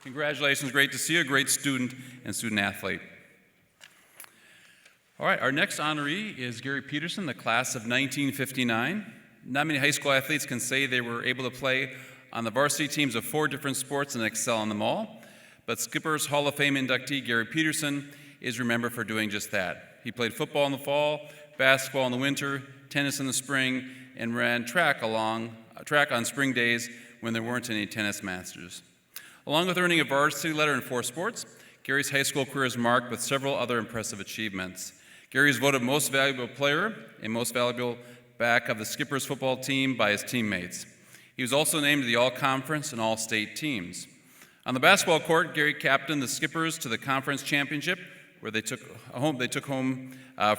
Congratulations, great to see you, a great student and student athlete. All right, our next honoree is Gary Peterson, the class of 1959. Not many high school athletes can say they were able to play on the varsity teams of 4 different sports and excel in them all, but Skipper's Hall of Fame inductee Gary Peterson is remembered for doing just that. He played football in the fall, basketball in the winter, tennis in the spring, and ran track on spring days when there weren't any tennis masters. Along with earning a varsity letter in 4 sports, Gary's high school career is marked with several other impressive achievements. Gary is voted most valuable player and most valuable back of the Skippers football team by his teammates. He was also named to the All-Conference and All-State teams. On the basketball court, Gary captained the Skippers to the conference championship, where they took home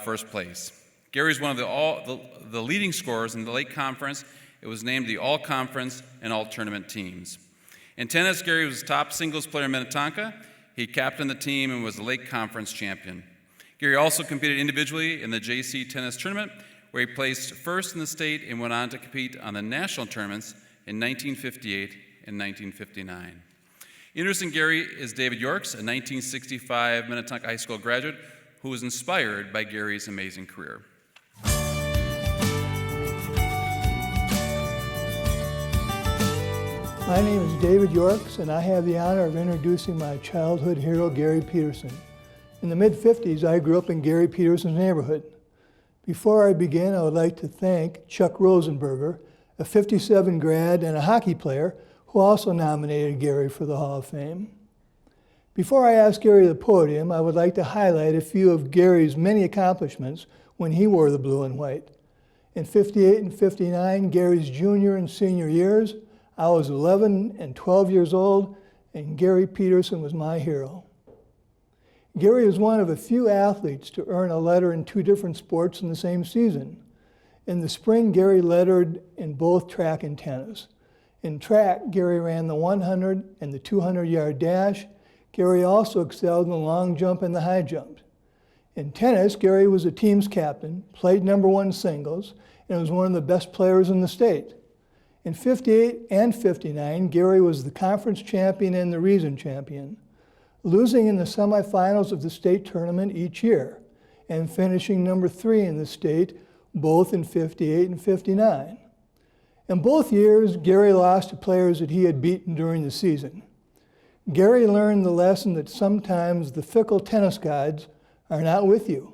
first place. Gary is one of the leading scorers in the Lake Conference. It was named the All-Conference and All-Tournament teams. In tennis, Gary was top singles player in Minnetonka. He captained the team and was the Lake Conference champion. Gary also competed individually in the Jaycee Tennis Tournament, where he placed first in the state and went on to compete on the national tournaments in 1958 and 1959. Introducing Gary is David Yorks, a 1965 Minnetonka High School graduate who was inspired by Gary's amazing career. My name is David Yorks, and I have the honor of introducing my childhood hero, Gary Peterson. In the mid-50s, I grew up in Gary Peterson's neighborhood. Before I begin, I would like to thank Chuck Rosenberger, a 57 grad and a hockey player who also nominated Gary for the Hall of Fame. Before I ask Gary to the podium, I would like to highlight a few of Gary's many accomplishments when he wore the blue and white. In 58 and 59, Gary's junior and senior years, I was 11 and 12 years old, and Gary Peterson was my hero. Gary is one of a few athletes to earn a letter in 2 different sports in the same season. In the spring, Gary lettered in both track and tennis. In track, Gary ran the 100 and the 200-yard dash. Gary also excelled in the long jump and the high jump. In tennis, Gary was a team's captain, played #1 singles, and was one of the best players in the state. In 58 and 59, Gary was the conference champion and the region champion, losing in the semifinals of the state tournament each year, and finishing #3 in the state, both in 58 and 59. In both years, Gary lost to players that he had beaten during the season. Gary learned the lesson that sometimes the fickle tennis gods are not with you.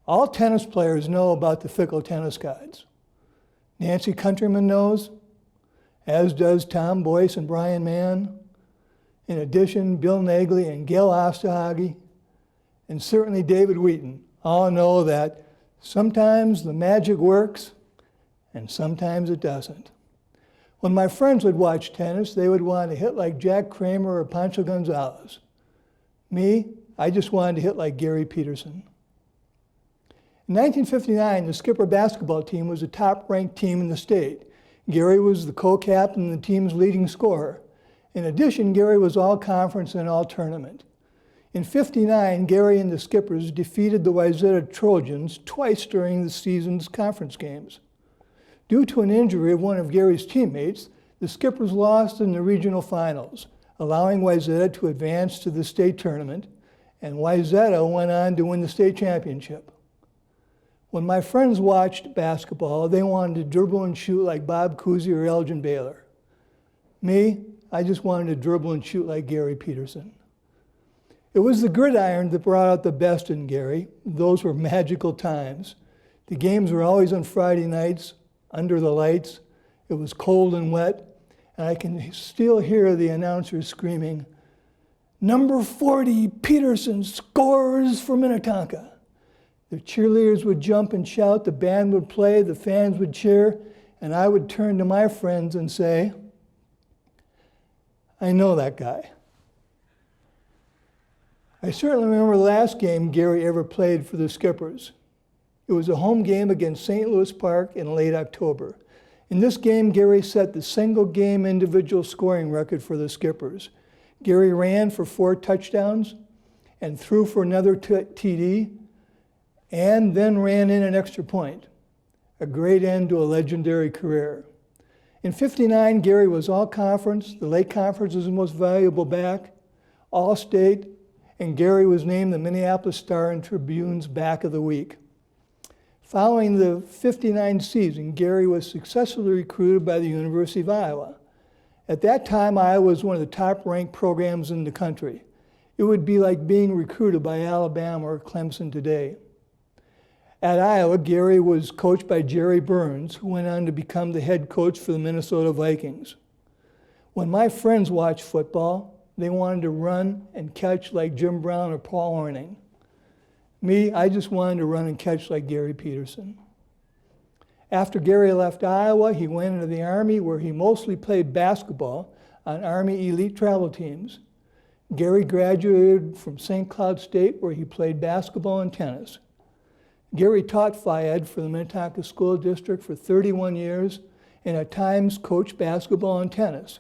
All tennis players know about the fickle tennis gods. Nancy Countryman knows, as does Tom Boyce and Brian Mann. In addition, Bill Nagley and Gail Osterhage, and certainly David Wheaton, all know that sometimes the magic works and sometimes it doesn't. When my friends would watch tennis, they would want to hit like Jack Kramer or Pancho Gonzalez. Me, I just wanted to hit like Gary Peterson. In 1959, the Skipper basketball team was the top-ranked team in the state. Gary was the co-captain and the team's leading scorer. In addition, Gary was all-conference and all-tournament. In 59, Gary and the Skippers defeated the Wayzata Trojans twice during the season's conference games. Due to an injury of one of Gary's teammates, the Skippers lost in the regional finals, allowing Wayzata to advance to the state tournament, and Wayzata went on to win the state championship. When my friends watched basketball, they wanted to dribble and shoot like Bob Cousy or Elgin Baylor. Me, I just wanted to dribble and shoot like Gary Peterson. It was the gridiron that brought out the best in Gary. Those were magical times. The games were always on Friday nights, under the lights. It was cold and wet, and I can still hear the announcers screaming, "Number 40, Peterson scores for Minnetonka." The cheerleaders would jump and shout, the band would play, the fans would cheer, and I would turn to my friends and say, "I know that guy." I certainly remember the last game Gary ever played for the Skippers. It was a home game against St. Louis Park in late October. In this game, Gary set the single-game individual scoring record for the Skippers. Gary ran for 4 touchdowns and threw for another TD, and then ran in an extra point. A great end to a legendary career. In '59, Gary was all-conference, the Lake Conference was the most valuable back, all-state, and Gary was named the Minneapolis Star and Tribune's Back of the Week. Following the '59 season, Gary was successfully recruited by the University of Iowa. At that time, Iowa was one of the top-ranked programs in the country. It would be like being recruited by Alabama or Clemson today. At Iowa, Gary was coached by Jerry Burns, who went on to become the head coach for the Minnesota Vikings. When my friends watched football, they wanted to run and catch like Jim Brown or Paul Hornung. Me, I just wanted to run and catch like Gary Peterson. After Gary left Iowa, he went into the Army, where he mostly played basketball on Army elite travel teams. Gary graduated from St. Cloud State, where he played basketball and tennis. Gary taught Phi Ed for the Minnetonka School District for 31 years and at times coached basketball and tennis.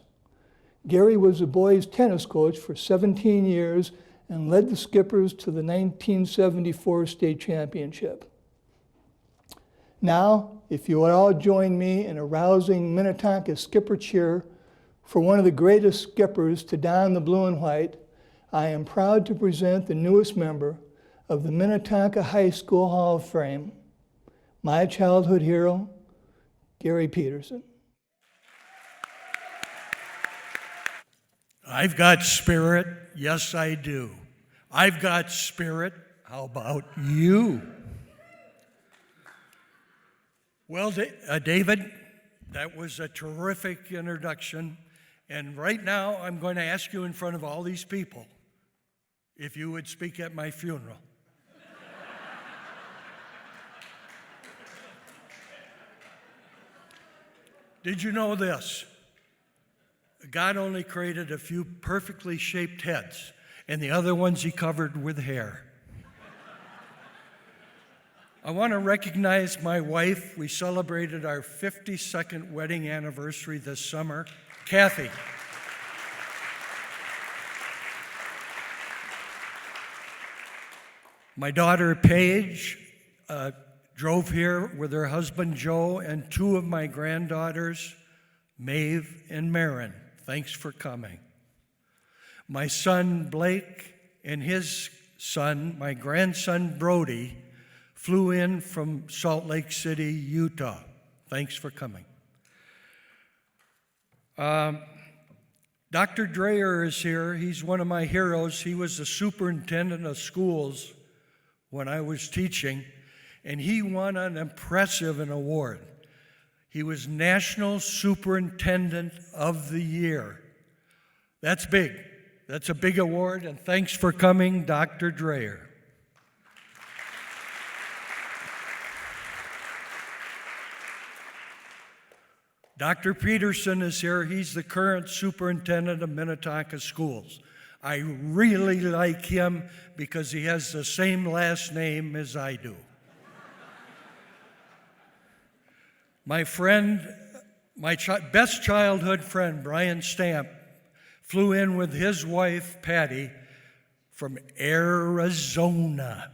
Gary was the boys' tennis coach for 17 years and led the Skippers to the 1974 state championship. Now, if you would all join me in a rousing Minnetonka Skipper cheer for one of the greatest skippers to don the blue and white, I am proud to present the newest member of the Minnetonka High School Hall of Fame, my childhood hero, Gary Peterson. I've got spirit, yes I do. I've got spirit, how about you? Well, David, that was a terrific introduction, and right now I'm going to ask you in front of all these people if you would speak at my funeral. Did you know this? God only created a few perfectly shaped heads, and the other ones he covered with hair. I want to recognize my wife. We celebrated our 52nd wedding anniversary this summer, Kathy. My daughter, Paige, drove here with her husband, Joe, and two of my granddaughters, Maeve and Marin. Thanks for coming. My son, Blake, and his son, my grandson, Brody, flew in from Salt Lake City, Utah. Thanks for coming. Dr. Dreyer is here. He's one of my heroes. He was the superintendent of schools when I was teaching, and he won an impressive award. He was National Superintendent of the Year. That's big. That's a big award, and thanks for coming, Dr. Dreyer. Dr. Peterson is here. He's the current superintendent of Minnetonka Schools. I really like him because he has the same last name as I do. My friend, my best childhood friend, Brian Stamp, flew in with his wife, Patty, from Arizona.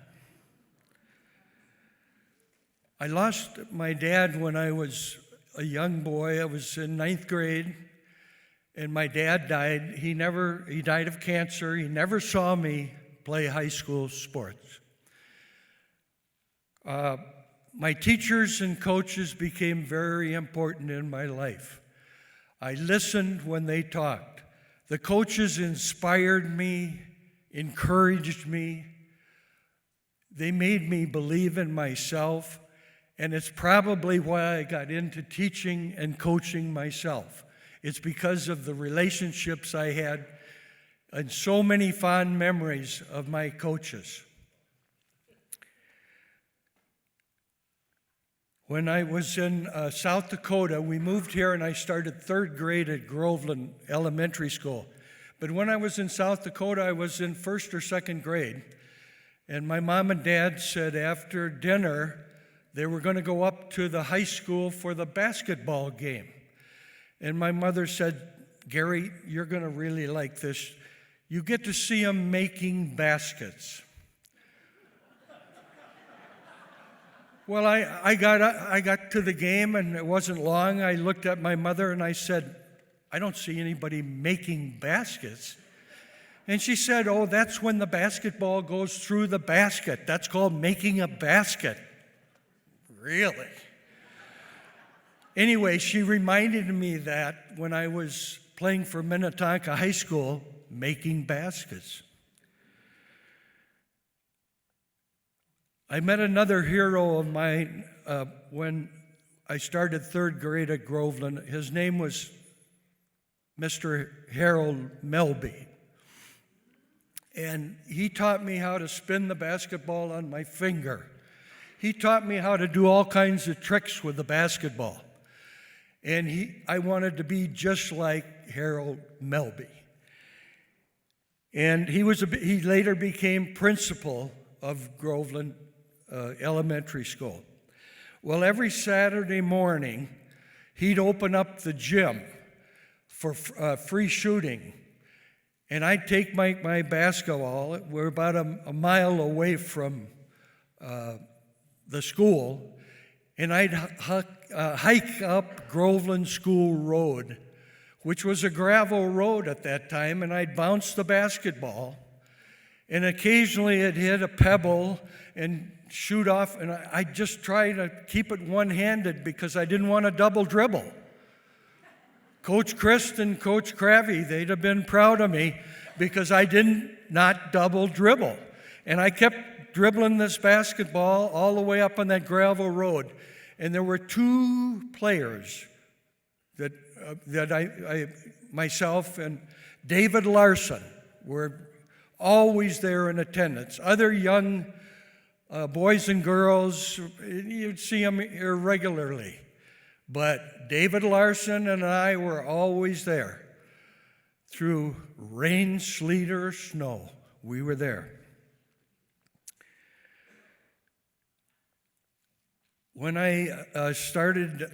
I lost my dad when I was a young boy. I was in 9th grade, and my dad died. He died of cancer. He never saw me play high school sports. My teachers and coaches became very important in my life. I listened when they talked. The coaches inspired me, encouraged me. They made me believe in myself, and it's probably why I got into teaching and coaching myself. It's because of the relationships I had and so many fond memories of my coaches. When I was in South Dakota, we moved here and I started 3rd grade at Groveland Elementary School. But when I was in South Dakota, I was in 1st or 2nd grade. And my mom and dad said after dinner, they were going to go up to the high school for the basketball game. And my mother said, "Gary, you're going to really like this. You get to see them making baskets." Well, I got to the game, and it wasn't long. I looked at my mother and I said, I don't see anybody making baskets. And she said, oh, that's when the basketball goes through the basket. That's called making a basket. Really? Anyway, she reminded me that when I was playing for Minnetonka High School, making baskets. I met another hero of mine when I started third grade at Groveland. His name was Mr. Harold Melby. And he taught me how to spin the basketball on my finger. He taught me how to do all kinds of tricks with the basketball. And I wanted to be just like Harold Melby. And he later became principal of Groveland Elementary School. Well, every Saturday morning, he'd open up the gym for free shooting. And I'd take my basketball. We're about a mile away from the school. And I'd hike up Groveland School Road, which was a gravel road at that time, and I'd bounce the basketball. And occasionally it'd hit a pebble and shoot off, and I'd just try to keep it one-handed because I didn't want to double dribble. Coach Christ and Coach Cravey, they'd have been proud of me because I didn't not double dribble. And I kept dribbling this basketball all the way up on that gravel road. And there were two players that I myself and David Larson were always there in attendance. Other young boys and girls, you'd see them here regularly. But David Larson and I were always there. Through rain, sleet, or snow, we were there. When I started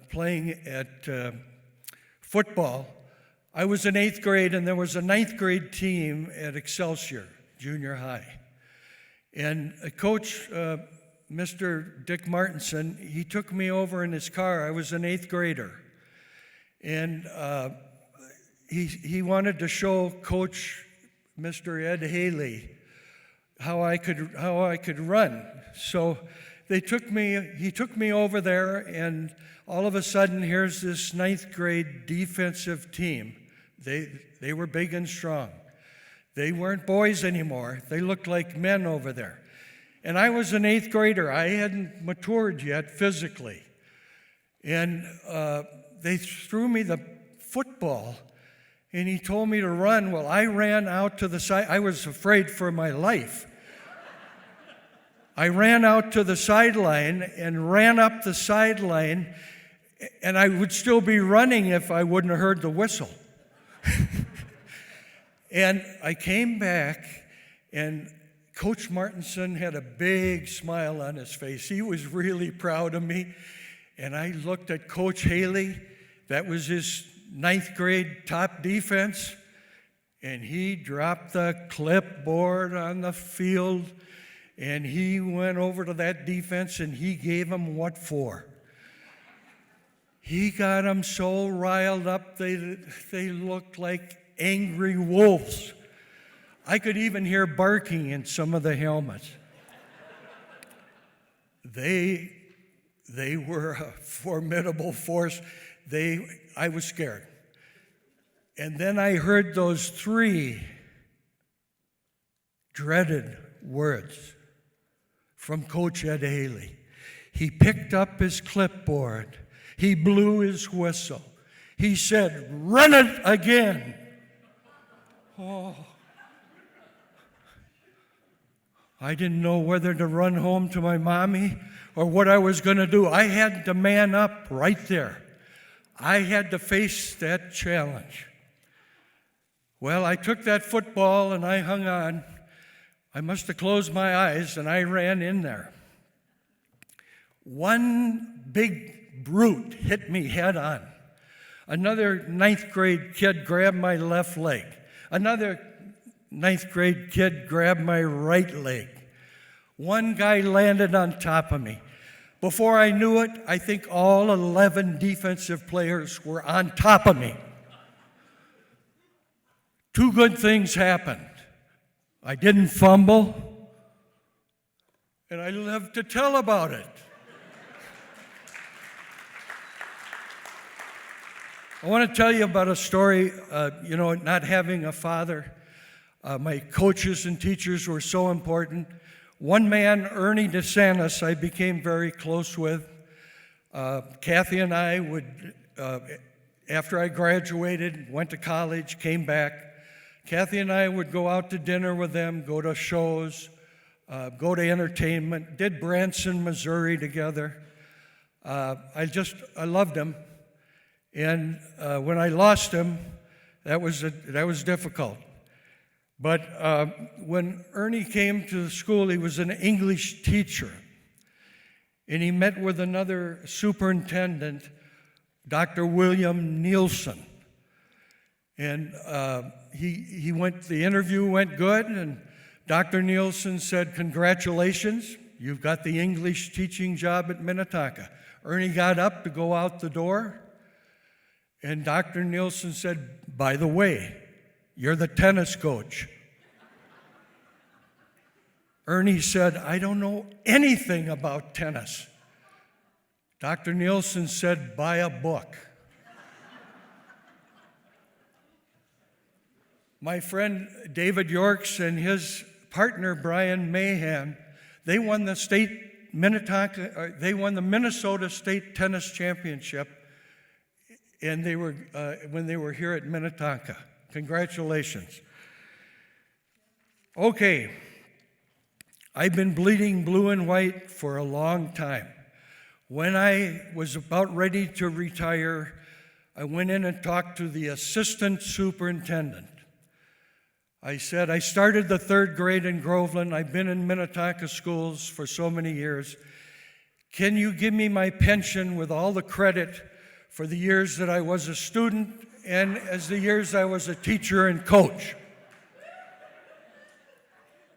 playing at football, I was in 8th grade, and there was a 9th grade team at Excelsior Junior High. And Coach, Mr. Dick Martinson, he took me over in his car. I was an 8th grader. And he wanted to show Coach, Mr. Ed Haley, how I could run. So he took me over there, and all of a sudden, here's this 9th grade defensive team. They were big and strong. They weren't boys anymore. They looked like men over there. And I was an 8th grader. I hadn't matured yet physically. And they threw me the football, and he told me to run. Well, I ran out to the side. I was afraid for my life. I ran out to the sideline and ran up the sideline, and I would still be running if I wouldn't have heard the whistle. And I came back, and Coach Martinson had a big smile on his face. He was really proud of me. And I looked at Coach Haley. That was his 9th grade top defense. And he dropped the clipboard on the field, and he went over to that defense, and he gave them what for. He got them so riled up, they looked like angry wolves. I could even hear barking in some of the helmets. They were a formidable force. I was scared. And then I heard those 3 dreaded words from Coach Ed Haley. He picked up his clipboard. He blew his whistle. He said, "Run it again." Oh. I didn't know whether to run home to my mommy or what I was going to do. I had to man up right there. I had to face that challenge. Well, I took that football and I hung on. I must have closed my eyes, and I ran in there. One big brute hit me head on. Another 9th grade kid grabbed my left leg. Another 9th grade kid grabbed my right leg. One guy landed on top of me. Before I knew it, I think all 11 defensive players were on top of me. Two good things happened. I didn't fumble, and I lived to tell about it. I want to tell you about a story, not having a father. My coaches and teachers were so important. One man, Ernie DeSantis, I became very close with. Kathy and I would, after I graduated, went to college, came back, Kathy and I would go out to dinner with them, go to shows, go to entertainment, did Branson, Missouri together. I loved him. And when I lost him, that was difficult. But when Ernie came to the school, he was an English teacher. And he met with another superintendent, Dr. William Nielsen. And the interview went good, and Dr. Nielsen said, "Congratulations, you've got the English teaching job at Minnetonka." Ernie got up to go out the door, and Dr. Nielsen said, "By the way, you're the tennis coach." Ernie said, "I don't know anything about tennis." Dr. Nielsen said, "Buy a book." My friend David Yorks and his partner Brian Mahan, they won the Minnesota State Tennis Championship, and when they were here at Minnetonka. Congratulations. Okay, I've been bleeding blue and white for a long time. When I was about ready to retire, I went in and talked to the assistant superintendent. I said, "I started the 3rd grade in Groveland. I've been in Minnetonka schools for so many years. Can you give me my pension with all the credit for the years that I was a student and as the years I was a teacher and coach?"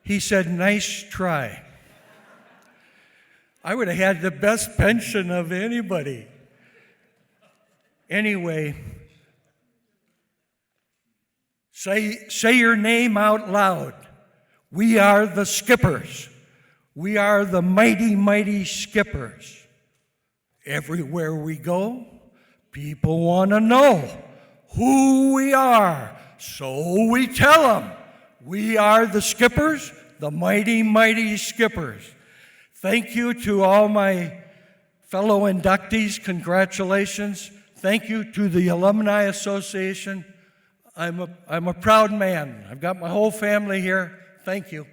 He said, "Nice try." I would have had the best pension of anybody. Anyway, say your name out loud. We are the Skippers. We are the mighty, mighty Skippers. Everywhere we go, people want to know who we are, so we tell them. We are the Skippers, the mighty, mighty Skippers. Thank you to all my fellow inductees. Congratulations. Thank you to the Alumni Association. I'm a proud man. I've got my whole family here. Thank you.